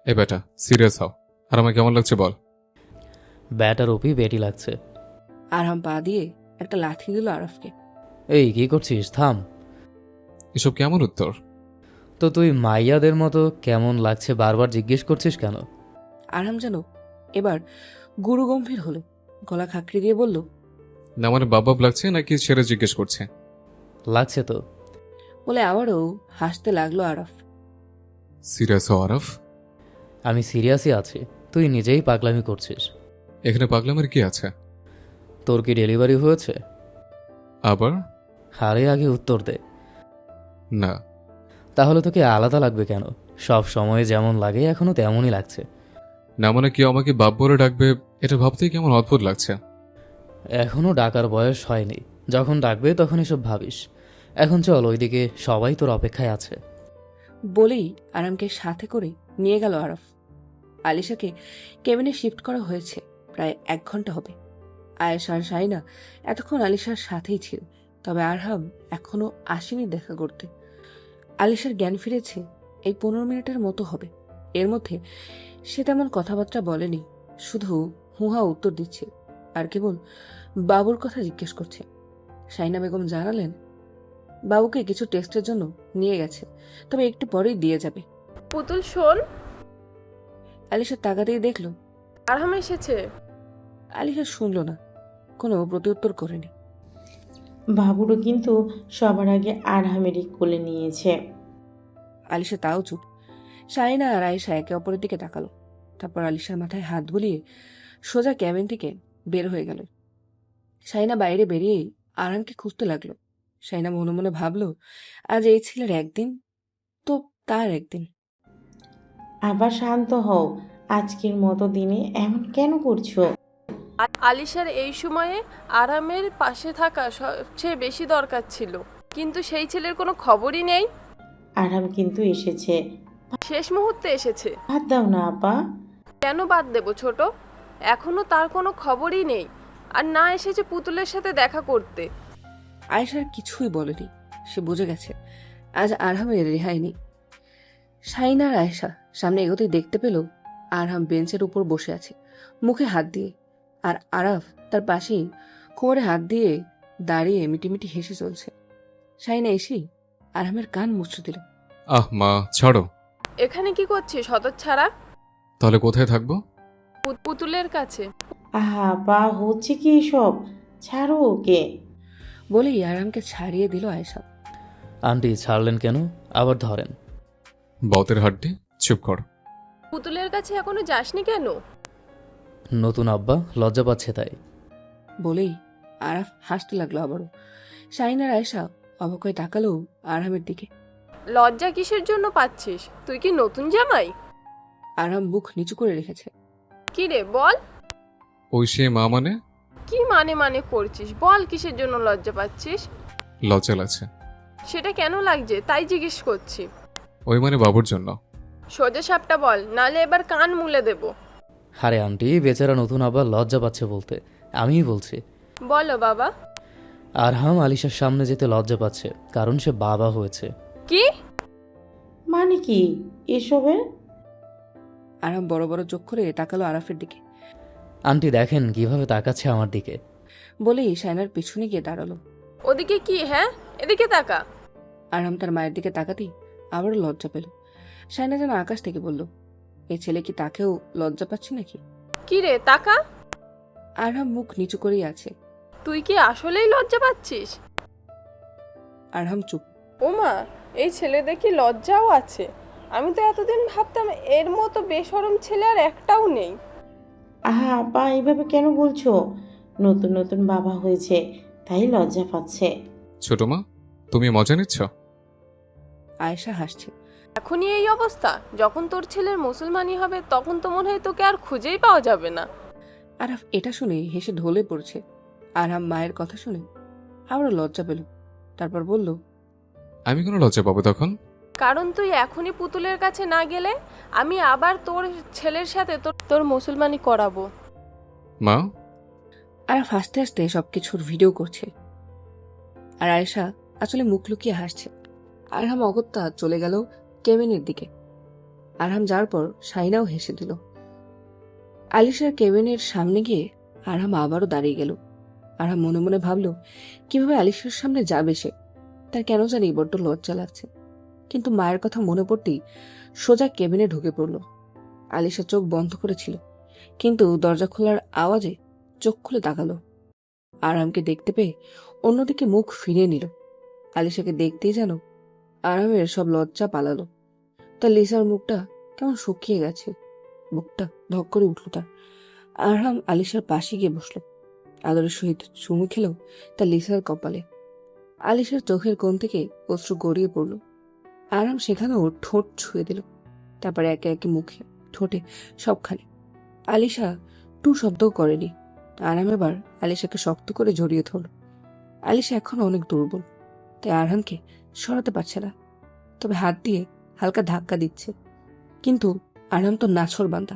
এ বেটা সিরিয়াস হও, আর আমাকে কেমন লাগছে বল। ব্যাটার ওপি বেটি লাগছে। আরহাম পা দিয়ে একটা লাথি দিল আরাফকে। এই কি করছিস, থাম। এসব কেমন উত্তর? তো তুই মাইয়াদের মতো কেমন লাগছে বারবার জিজ্ঞেস করছিস কেন? আরহাম যেন এবার গুরু গম্ভীর হলো, গলা খাকড়ি দিয়ে বলল, না মানে বাবাব লাগছে নাকি সেটা জিজ্ঞেস করছে? লাগছে তো। বলে আবারও হাসতে লাগলো আরাফ। সিরিয়াস হও আরাফ। আমি সিরিয়াসই আছি, তুই নিজেই পাগলামি করছিস। এখানে পাগলামের কি আছে? তোর কি ডেলিভারি হয়েছে? আবার? হারে আগে উত্তর দে। না। তাহলে তোকে আলাদা লাগবে কেন? সব সময় যেমন লাগে এখনো তেমনই লাগছে। না মানে কেউ আমাকে বাপ বলে ডাকবে এটা ভাবতেই কেমন অদ্ভুত লাগছে। এখনো ডাকার বয়স হয়নি, যখন ডাকবে তখন এসব ভাবিস। এখন চল, ওইদিকে সবাই তোর অপেক্ষায় আছে। বলেই আরামকে সাথে করে নিয়ে গেল আরাফ। আলিশাকে কেবিনে শিফট করা হয়েছে প্রায় 1 ঘন্টা হবে। আয়েশা আর শাহিনা এতক্ষণ আলিশার সাথেই ছিল, তবে আরহাম এখনো আসেনি দেখা করতে। আলিশার জ্ঞান ফিরেছে এই 15 মিনিটের মতো হবে। এর মধ্যে সে তেমন কথাবার্তা বলেনি, শুধু হুহা উত্তর দিচ্ছে আর কেবল বাবুর কথা জিজ্ঞেস করছে। শাহিনা বেগম জানালেন বাবুকে কিছু টেস্টের জন্য নিয়ে গেছে, তবে একটু পরেই দিয়ে যাবে। পুতুল শোন। আলিশা তাকাতেই দেখল আরহাম এসেছে। আলিশা শুনল না, কোনো প্রত্যুত্তর করেনি। বাবুরও কিন্তু সবার আগে আরহামেরই কোলে নিয়েছে। আলিশা তাও চুপ। শাহিনা আর আয়েশা একে অপরের দিকে তাকালো, তারপর আলিশার মাথায় হাত বুলিয়ে সোজা ক্যাবিন থেকে বের হয়ে গেল। শাহিনা বাইরে বেরিয়েই আরহামকে খুঁজতে লাগলো। শাহিনা মনে মনে ভাবলো, আজ এই ছেলের একদিন তো তার একদিন। আবার শান্ত হও, আজকের মতো দিনে এমন কেন করছো? আলিশার এই সময়ে আরামের পাশে থাকা সবচেয়ে বেশি দরকার ছিল, কিন্তু সেই ছেলের কোনো খবরই নেই। আরহাম কিন্তু এসেছে, শেষ মুহূর্তে এসেছে। বাদ দাও না আপা। কেন বাদ দেব ছোট? এখনো তার কোনো খবরই নেই, আর না এসেছে পুতুলের সাথে দেখা করতে। আয়েশার কিছুই বলেনি, সে বুঝে গেছে আজ আরহামের রেহাই নেই। শাহিনা আর আয়েশা সামনে এগোতেই দেখতে পেল আরহাম বেঞ্চের উপর বসে আছে, মুখে হাত দিয়ে, আর আরাফ তার পাশেই কোমরে হাত দিয়ে দাঁড়িয়ে মিটিমিটি হেসে চলছে। শাহিনা এসেই আরহামের কান মুছড়ে দিল। আহ মা ছাড়ো। এখানে কি করছিস হতচ্ছাড়া? তাহলে কোথায় থাকবো? পুতুলের কাছে। আহা বা হচ্ছে কি সব, ছাড়ো ওকে। বলেই আরহামকে ছাড়িয়ে দিল আয়েশা। আন্টি ছাড়লেন কেন? আবার ধরেন। বতের হাড্ডি, চুপ কর। পুতুলের কাছে এখনো যাসনি কেন? নতুন আব্বা, লজ্জা পাচ্ছে তাই। বলেই আরাফ হাসতে লাগলো আবারও। শাহিনা আর আয়েশা অবাক হয়ে তাকালো আরহামের দিকে। লজ্জা কিসের জন্য পাচ্ছিস? তুই কি নতুন জামাই? আরহাম মুখ নিচু করে রেখেছে। কি রে বল। ওই সে মা মানে? কি মানে করছিস? বল কিসের জন্য লজ্জা পাচ্ছিস? লজ্জা লাগছে। সেটা কেন লাগছে তাই জিজ্ঞেস করছি। ওই মানে বাবুর জন্য। সোজা সাপটা বল, নালে এবার কান মুলে দেব। আরে আন্টি, বেচারা নতুন আব্বা লজ্জা পাচ্ছে বলতে, আমিই বলছি। বলো বাবা। আরহাম আলিশার সামনে যেতে লজ্জা পাচ্ছে কারণ সে বাবা হয়েছে। কি মানে কি এসবের? আরহাম বড় বড় চোখ করে তাকালো আরাফের দিকে। আন্টি দেখেন কিভাবে তাকাচ্ছে আমার দিকে। বলেই শাহিনার পিছনে গিয়ে দাঁড়ালো। ওদিকে কি? হ্যাঁ এদিকে তাকা। আরহাম তার মায়ের দিকে তাকাতেই আবারও লজ্জা পেল। শাহিনা যেন আকাশ থেকে বলল, এই ছেলে কি তাকেও লজ্জা পাচ্ছে নাকি? কি রে তাকা। আরহাম মুখ নিচু করেই আছে। তুই কি আসলেই লজ্জা পাচ্ছিস? আরহাম চুপ। ওমা, এই ছেলে দেখি লজ্জাও আছে। আমি তো এতদিন ভাবতাম এর মতো বেশরম ছেলে আর একটাও নেই। আহা আপা, এইভাবে কেন বলছো? নতুন নতুন বাবা হয়েছে, তাই লজ্জা পাচ্ছে। ছোট মা, তুমি মজা নিচ্ছ? আয়েশা হাসছে। এখনই এই অবস্থা, যখন তোর ছেলের মুসলমানি হবে তখন তো মনে হয় তোকে আর খুঁজেই পাওয়া যাবে না। আরাফ এটা শুনে হেসে ঢলে পড়ছে। আরহাম মায়ের কথা শুনে আবারও লজ্জা পেল। তারপর বলল, আমি কোনো লজ্জা পাবো তখন? কারণ তুই এখনই পুতুলের কাছে না গেলে আমি আবার তোর ছেলের সাথে তোর মুসলমানি করাবো। মা। আরাফ হাসতে হাসতে সবকিছুর ভিডিও করছে, আর আয়েশা আসলে মুখ লুকিয়ে হাসছে। আরহাম অগত্যা চলে গেল কেবিনের দিকে। আরহাম যাওয়ার পর শাহিনাও হেসে দিল। আলিশার কেবিনের সামনে গিয়ে আরহাম আবারও দাঁড়িয়ে গেল। আরহাম মনে মনে ভাবল কিভাবে আলিশার সামনে যাবে সে। তার কেন জানি বড্ড লজ্জা লাগছে। কিন্তু মায়ের কথা মনে পড়তেই সোজা কেবিনে ঢুকে পড়ল। আলিশা চোখ বন্ধ করেছিল, কিন্তু দরজা খোলার আওয়াজে চোখ খুলে তাকালো। আরহামকে দেখতে পেয়ে অন্যদিকে মুখ ফিরিয়ে নিল। আলিশাকে দেখতেই যেন আরহামের সব লজ্জা পালালো। তার লিসার মুখটা কেমন শুকিয়ে গেছে, বুকটা ধক করে উঠল তার। আরহাম আলিশার পাশে গিয়ে বসল। আদরের সহিত চুমু খেল তার লিসার কপালে। আলিশার চোখের কোণ থেকে অশ্রু গড়িয়ে পড়ল। আরহাম সেখানেও ঠোঁট ছুঁয়ে দিল, তারপরে একে একে মুখে, ঠোঁটে, সবখানে। আলিশা টু শব্দও করেনি। আরহাম এবার আলিশাকে শক্ত করে জড়িয়ে ধরল। আলিশা এখনো অনেক দুর্বল, তাই আরহামকে সরাতে পারছে না, তবে হাত দিয়ে হালকা ধাক্কা দিচ্ছে। কিন্তু আরহাম তো নাছোড়বান্দা,